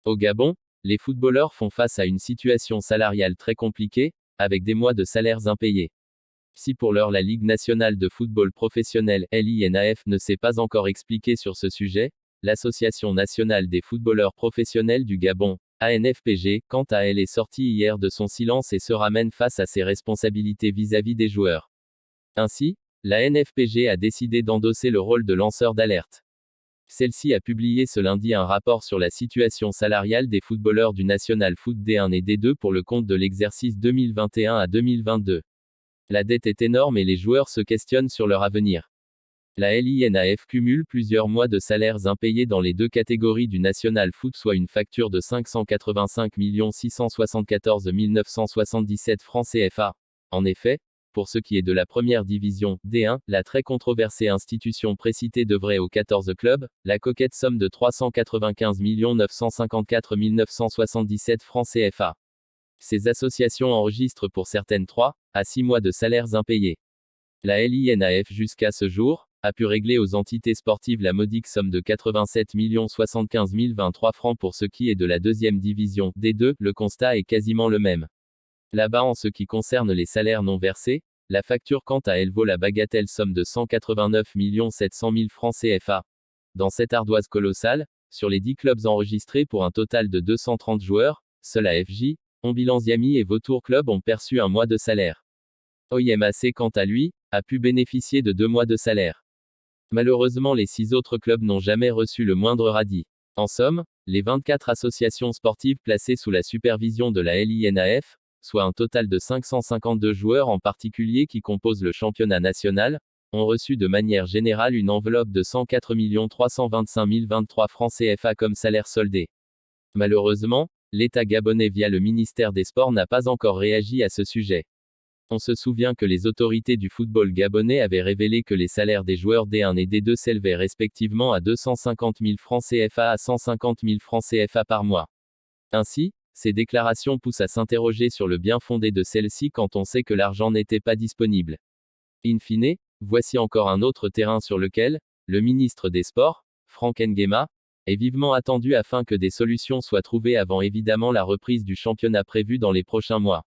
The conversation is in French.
Au Gabon, les footballeurs font face à une situation salariale très compliquée, avec des mois de salaires impayés. Si pour l'heure la Ligue nationale de football professionnel (LINAF) ne s'est pas encore expliquée sur ce sujet, l'Association nationale des footballeurs professionnels du Gabon, ANFPG, quant à elle est sortie hier de son silence et se ramène face à ses responsabilités vis-à-vis des joueurs. Ainsi, la NFPG a décidé d'endosser le rôle de lanceur d'alerte. Celle-ci a publié ce lundi un rapport sur la situation salariale des footballeurs du National Foot D1 et D2 pour le compte de l'exercice 2021 à 2022. La dette est énorme et les joueurs se questionnent sur leur avenir. La LINAF cumule plusieurs mois de salaires impayés dans les deux catégories du National Foot, soit une facture de 585 674 977 francs CFA. En effet, pour ce qui est de la première division, D1, la très controversée institution précitée devrait aux 14 clubs, la coquette somme de 395 954 977 francs CFA. Ces associations enregistrent pour certaines 3 à 6 mois de salaires impayés. La LINAF jusqu'à ce jour, a pu régler aux entités sportives la modique somme de 87 075 023 francs pour ce qui est de la deuxième division, D2, le constat est quasiment le même. Là-bas, en ce qui concerne les salaires non versés, la facture quant à elle vaut la bagatelle somme de 189 700 000 francs CFA. Dans cette ardoise colossale, sur les 10 clubs enregistrés pour un total de 230 joueurs, seul AFJ, Ombilanziami et Vautour Club ont perçu un mois de salaire. OIMAC, quant à lui, a pu bénéficier de 2 mois de salaire. Malheureusement, les 6 autres clubs n'ont jamais reçu le moindre radis. En somme, les 24 associations sportives placées sous la supervision de la LINAF, soit un total de 552 joueurs en particulier qui composent le championnat national, ont reçu de manière générale une enveloppe de 104 325 023 francs CFA comme salaire soldé. Malheureusement, l'État gabonais via le ministère des Sports n'a pas encore réagi à ce sujet. On se souvient que les autorités du football gabonais avaient révélé que les salaires des joueurs D1 et D2 s'élevaient respectivement à 250 000 francs CFA à 150 000 francs CFA par mois. Ainsi, ces déclarations poussent à s'interroger sur le bien fondé de celles-ci quand on sait que l'argent n'était pas disponible. In fine, voici encore un autre terrain sur lequel le ministre des Sports, Franck Nguema, est vivement attendu afin que des solutions soient trouvées avant évidemment la reprise du championnat prévue dans les prochains mois.